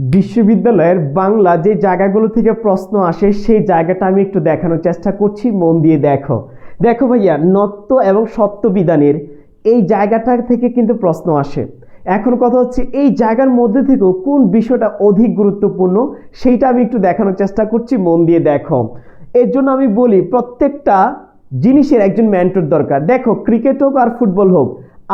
বিশ্ববিদ্যালয়ের বাংলা যে জায়গাগুলো থেকে প্রশ্ন আসে সেই জায়গাটা আমি একটু দেখানোর চেষ্টা করছি, মন দিয়ে দেখো। দেখো ভাইয়া, নত্য এবং সত্য বিধানের এই জায়গাটা থেকে কিন্তু প্রশ্ন আসে। এখন কথা হচ্ছে এই জায়গার মধ্যে থেকেও কোন বিষয়টা অধিক গুরুত্বপূর্ণ সেইটা আমি একটু দেখানোর চেষ্টা করছি, মন দিয়ে দেখো। এর জন্য আমি বলি প্রত্যেকটা জিনিসের একজন মেন্টর দরকার। দেখো, ক্রিকেট হোক আর ফুটবল হোক,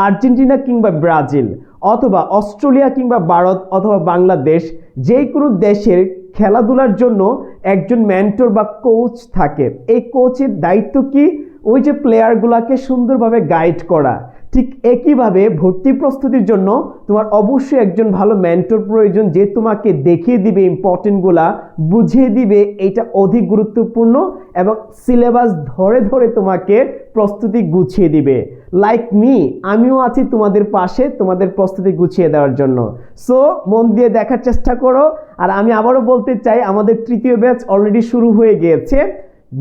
আর্জেন্টিনা কিংবা ব্রাজিল অথবা অস্ট্রেলিয়া কিংবা ভারত অথবা বাংলাদেশ, যে কোনো দেশের খেলাধুলার জন্য একজন মেন্টর বা কোচ থাকে। এই কোচের দায়িত্ব কি? ওই যে প্লেয়ারগুলোকে সুন্দরভাবে গাইড করা। ঠিক একইভাবে ভর্তি প্রস্তুতির জন্য তোমার অবশ্যই একজন ভালো মেন্টর প্রয়োজন, যে তোমাকে দেখিয়ে দিবে ইম্পর্টেন্টগুলা, বুঝিয়ে দিবে এটা অধিক গুরুত্বপূর্ণ এবং সিলেবাস ধরে ধরে তোমাকে প্রস্তুতি গুছিয়ে দিবে। লাইক মি, আমিও আছি তোমাদের পাশে তোমাদের প্রস্তুতি গুছিয়ে দেওয়ার জন্য। সো মন দিয়ে দেখার চেষ্টা করো। আর আমি আবারও বলতে চাই, আমাদের তৃতীয় ব্যাচ অলরেডি শুরু হয়ে গিয়েছে।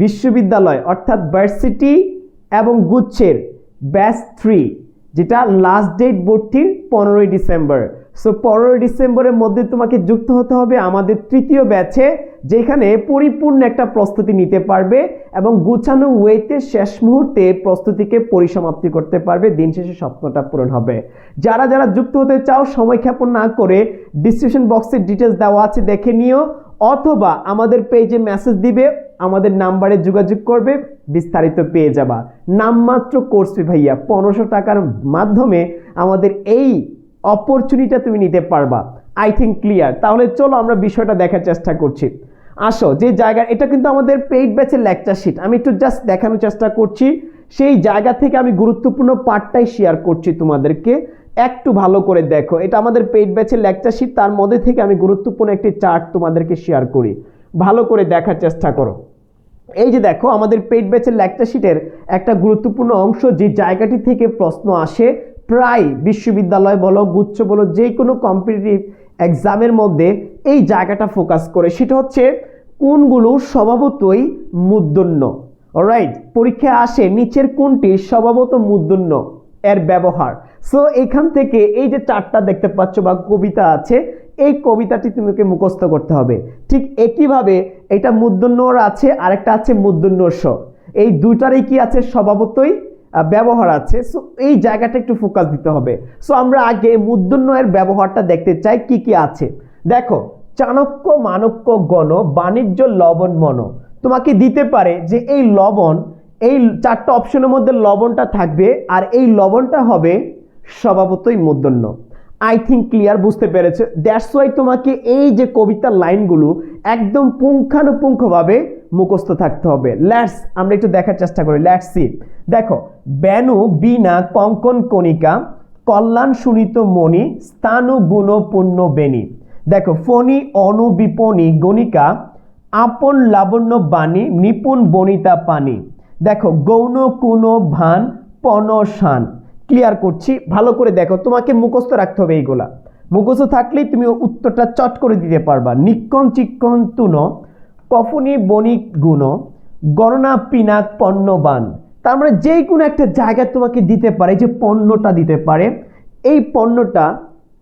বিশ্ববিদ্যালয় অর্থাৎ ভার্সিটি এবং গুচ্ছের ব্যাচ 3, যেটা লাস্ট ডেট ভর্তির 15ই ডিসেম্বর। সো 15ই ডিসেম্বরের মধ্যে তোমাকে যুক্ত হতে হবে আমাদের তৃতীয় ব্যাচে, যেখানে পরিপূর্ণ একটা প্রস্তুতি নিতে পারবে এবং গুছানো ওয়েতে শেষ মুহূর্তে প্রস্তুতিকে পরিসমাপ্তি করতে পারবে। দিন শেষে স্বপ্নটা পূরণ হবে। যারা যারা যুক্ত হতে চাও, সময় ক্ষেপণ না করে ডিসক্রিপশন বক্সে ডিটেলস দেওয়া আছে, দেখে নিও, অথবা আমাদের পেজে মেসেজ দিবে, আমাদের নাম্বারে যোগাযোগ করবে, বিস্তারিত পেয়ে যাবা। নামমাত্র কোর্স ফি ভাইয়া 1500 টাকার মাধ্যমে আমাদের এই অপরচুনিটিটা তুমি নিতে পারবা। I think clear. তাহলে চলো আমরা বিষয়টা দেখার চেষ্টা করছি। আসো, যে জায়গা, এটা কিন্তু আমাদের পেইড ব্যাচের লেকচার শিট, আমি একটু জাস্ট দেখানোর চেষ্টা করছি। সেই জায়গা থেকে আমি গুরুত্বপূর্ণ পার্টটাই শেয়ার করছি তোমাদেরকে, একটু ভালো করে দেখো। এটা আমাদের পেইড ব্যাচের লেকচার শিট, তার মধ্যে থেকে আমি গুরুত্বপূর্ণ একটি চার্ট তোমাদেরকে শেয়ার করি, ভালো করে দেখার চেষ্টা করো। এই যে দেখো, আমাদের পেইড ব্যাচের লেকচার শিটের একটা গুরুত্বপূর্ণ অংশ, যে জায়গাটি থেকে প্রশ্ন আসে প্রায় বিশ্ববিদ্যালয় বলো, গুচ্ছ বলো, যে কোনো কম্পিটিটিভ এক্সামের মধ্যে এই জায়গাটা ফোকাস করে, সেটা হচ্ছে কোনগুলো স্বভাবতই মূর্ধন্য। অলরাইট, পরীক্ষায় আসে নিচের কোনটি স্বভাবত মূর্ধন্য এর ব্যবহার। সো এখান থেকে এই যে চারটা দেখতে পাচ্ছ বা কবিতা আছে, এই কবিতাটি তোমাকে মুখস্থ করতে হবে। ঠিক একইভাবে এটা মূর্ধন্যর আছে, আরেকটা আছে মূর্ধন্য স, এই দুটারই কি আছে? স্বভাবতই ব্যবহার আছে। সো এই জায়গাটা একটু ফোকাস দিতে হবে। সো আমরা আগে মূর্ধন্য এর ব্যবহারটা দেখতে চাই, কি কি আছে। দেখো, চাণক্য, মাণক্য, গণ, বাণিজ্য, লবণ, মন। তোমাকে দিতে পারে যে এই লবণ, এই চারটা অপশনের মধ্যে লবণটা থাকবে, আর এই লবণটা হবে স্বভাবতই মূর্ধন্য। আই থিঙ্ক ক্লিয়ার, বুঝতে পেরেছে? দ্যাটস ওয়াই তোমাকে এই যে কবিতার লাইনগুলো একদম পুঙ্খানুপুঙ্খভাবে মুখস্থ থাকতে হবে। লেটস আমরা একটু দেখার চেষ্টা করি। Let's see. দেখো, বেণু, বীণা, কঙ্কন, কণিকা, কল্যাণ, সুনীত, মণি, স্থানু, গুণ, পুণ্য, বেণী। দেখো, ফণি, অনু, বিপণী, গণিকা, আপন, লাবণ্য, বাণী, নিপুণ, বনিতা, পানি। দেখো, গৌণ, কুণ, ভান, পণ, শান। ক্লিয়ার করছি, ভালো করে দেখো, তোমাকে মুখস্থ রাখতে হবে। এইগুলা মুখস্থ থাকলেই তুমি উত্তরটা চট করে দিতে পারবা। নিক্ষণ, চিক্ষণ, তুন, কফনি, বণিক, গুণ, গণনা, পিনাক, পণ্যবান। তার মানে যে কোনো একটা জায়গায় তোমাকে দিতে পারে, যে পণ্যটা দিতে পারে, এই পণ্যটা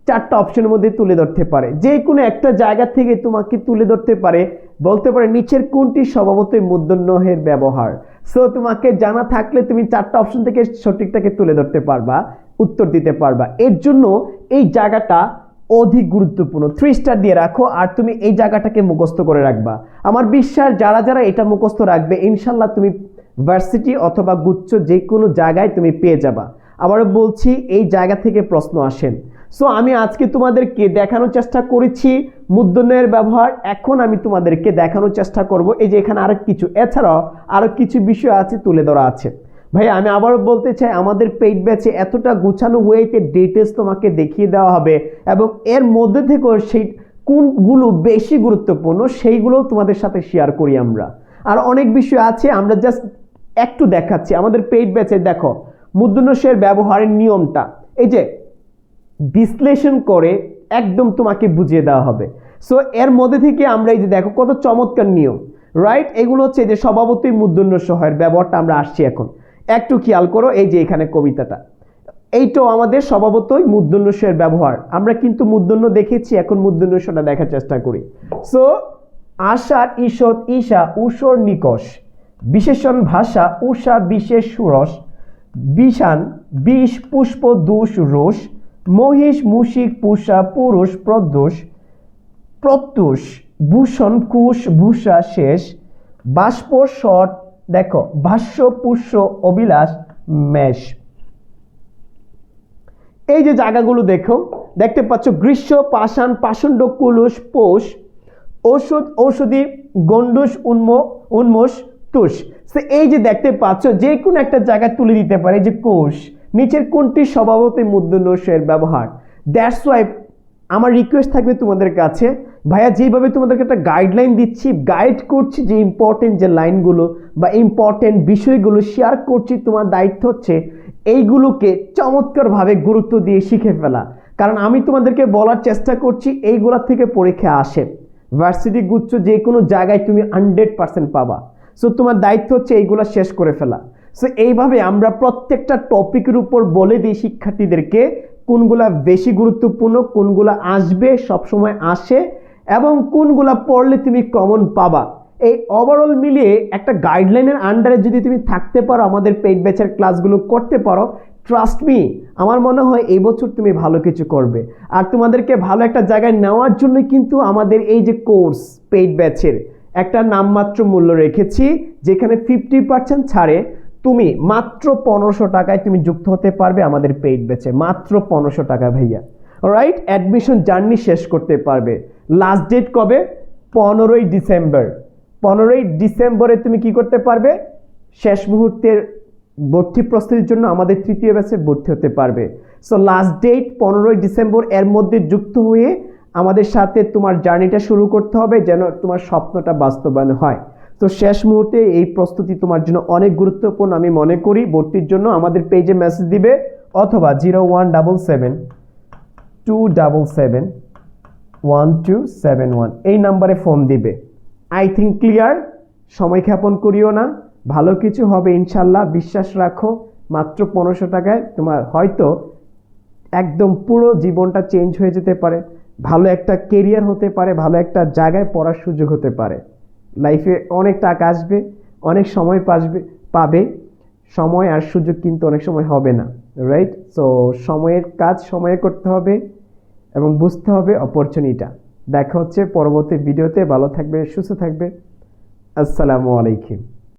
চারটা অপশনের মধ্যে তুলে ধরতে পারে। যে কোনো একটা জায়গা থেকে তোমাকে তুলে ধরতে পারে, বলতে পারে নিচের কোনটি স্বভাবতই মূর্ধন্যের ব্যবহার। সো তোমাকে জানা থাকলে তুমি চারটা অপশন থেকে সঠিকটাকে তুলে ধরতে পারবা, উত্তর দিতে পারবা। এর জন্য এই জায়গাটা অধিক গুরুত্বপূর্ণ। 3 স্টার দিয়ে রাখো, আর তুমি এই জায়গাটাকে মুখস্থ করে রাখবা। আমার বিশ্বাস যারা যারা এটা মুখস্থ রাখবে, ইনশাল্লাহ তুমি ভার্সিটি অথবা গুচ্ছ যে কোনো জায়গায় তুমি পেয়ে যাবা। আবারও বলছি, এই জায়গা থেকে প্রশ্ন আসেন। সো আমি আজকে তোমাদেরকে দেখানোর চেষ্টা করেছি মূর্ধন্যের ব্যবহার। এখন আমি তোমাদেরকে দেখানোর চেষ্টা করব, এই যে এখানে আরো কিছু, এছাড়াও আরো কিছু বিষয় আছে তুলে ধরা আছে। ভাই আমি আবারও বলতে চাই, আমাদের পেইড ব্যাচে এতটা গুছানো ওয়েতে ডিটেলস তোমাকে দেখিয়ে দেওয়া হবে, এবং এর মধ্যে থেকেও সেই কোনগুলো বেশি গুরুত্বপূর্ণ সেইগুলো তোমাদের সাথে শেয়ার করি আমরা। আর অনেক বিষয় আছে, আমরা জাস্ট একটু দেখাচ্ছি। আমাদের পেইড ব্যাচে দেখো, মূর্ধন্য শের ব্যবহারের নিয়মটা এই যে বিশ্লেষণ করে একদম তোমাকে বুঝিয়ে দেওয়া হবে। সো এর মধ্যে থেকে আমরা এই যে দেখো কত চমৎকার নিয়ম, রাইট? এগুলো হচ্ছে যে স্বভাবতই মূর্ধন্য সহের ব্যবহারটা আমরা আসছি এখন। একটু খেয়াল করো, এই যে এখানে কবিতাটা, এইটাও আমাদের স্বভাবতই মূর্ধন্যস্বয়ের ব্যবহার। আমরা কিন্তু মূর্ধন্য দেখেছি, এখন মূর্ধন্যস্বটা দেখার চেষ্টা করি। সো আষাঢ়, ঈষৎ, ঈশা, ঊষর, নিকষ। বিশেষণ ভাষা উষা, বিশেষ সুরস। বিষান, বিষ, পুষ্প, দোষ, রোষ। মহিষ, মুশিক, পুষা, পুরুষ, প্রদোষ। প্রত্যুষ, ভূষণ, কুশ, ভূষা, শেষ। বাষ্প, শট, দেখো ভাষ্য, পুষ্য, অভিলাষ, মেষ। এই যে জায়গাগুলো দেখতে পাচ্ছ, গ্রীষ্ম, পাষাণ, পাষণ্ড, কুলুষ, পৌষ। ঔষধ, ঔষধি, গণ্ডুষ, উন্মোষ, তুষ। এই যে দেখতে পাচ্ছ, যে কোনো একটা জায়গায় তুলে দিতে পারে যে কোষ। নিচের কোনটি স্বভাবতই মূর্ধন্যস্বয়ের ব্যবহার। দ্যাটস ওয়াই আমার রিকোয়েস্ট থাকবে তোমাদের কাছে, ভাইয়া যেভাবে তোমাদেরকে একটা গাইডলাইন দিচ্ছি, গাইড করছি, যে ইম্পর্টেন্ট যে লাইনগুলো বা ইম্পর্টেন্ট বিষয়গুলো শেয়ার করছি, তোমার দায়িত্ব হচ্ছে এইগুলোকে চমৎকারভাবে গুরুত্ব দিয়ে শিখে ফেলা। কারণ আমি তোমাদেরকে বলার চেষ্টা করছি এইগুলা থেকে পরীক্ষা আসে, ভার্সিটি গুচ্ছ যে কোনো জায়গায় তুমি 100% পাবা। সো তোমার দায়িত্ব হচ্ছে এইগুলা শেষ করে ফেলা। সো এইভাবে আমরা প্রত্যেকটা টপিকের উপর বলে দিই শিক্ষার্থীদেরকে কোনগুলা বেশি গুরুত্বপূর্ণ, কোনগুলা আসবে, সবসময় আসে, এবং কোনগুলা পড়লে তুমি কমন পাবা। এই ওভারঅল মিলিয়ে একটা গাইডলাইনের আন্ডারে যদি তুমি থাকতে পারো, আমাদের পেইড ব্যাচের ক্লাসগুলো করতে পারো, ট্রাস্ট মি, আমার মনে হয় এই বছর তুমি ভালো কিছু করবে। আর তোমাদেরকে ভালো একটা জায়গায় নেওয়ার জন্য কিন্তু আমাদের এই যে কোর্স পেইড ব্যাচের একটা নামমাত্র মূল্য রেখেছি, যেখানে 50% ছাড়ে তুমি মাত্র 1500 টাকায় তুমি যুক্ত হতে পারবে আমাদের পেইড ব্যাচে। মাত্র 1500 টাকা ভাইয়া, রাইট? অ্যাডমিশন জার্নি শেষ করতে পারবে। লাস্ট ডেট কবে? 15ই ডিসেম্বর। 15ই ডিসেম্বরে তুমি কি করতে পারবে? শেষ মুহূর্তের ভর্তি প্রস্তুতির জন্য আমাদের তৃতীয় ব্যাচে ভর্তি হতে পারবে। সো লাস্ট ডেট 15ই ডিসেম্বর, এর মধ্যে যুক্ত হয়ে আমাদের সাথে তোমার জার্নিটা শুরু করতে হবে, যেন তোমার স্বপ্নটা বাস্তবায়ন হয়। তো শেষ মুহূর্তে এই প্রস্তুতি তোমার জন্য অনেক গুরুত্বপূর্ণ আমি মনে করি। ভর্তির জন্য আমাদের পেজে মেসেজ দিবে, অথবা 01772771 এই নাম্বারে ফোন দিবে। I think clear. সময় ক্ষেপণ করিও না, ভালো কিছু হবে ইনশাল্লাহ, বিশ্বাস রাখো। মাত্র 1500 টাকায় তোমার হয়তো একদম পুরো জীবনটা চেঞ্জ হয়ে যেতে পারে, ভালো একটা কেরিয়ার হতে পারে, ভালো একটা জায়গায় পড়ার সুযোগ হতে পারে। লাইফে অনেক টাকা আসবে, অনেক সময় পাবে। সময় আর সুযোগ কিন্তু অনেক সময় হবে না, রাইট? সো সময়ের কাজ সময়ে করতে হবে এবং বুঝতে হবে অপরচুনিটিটা। দেখা হচ্ছে পরবর্তী ভিডিওতে। ভালো থাকবে, সুস্থ থাকবে। আসসালামু আলাইকুম।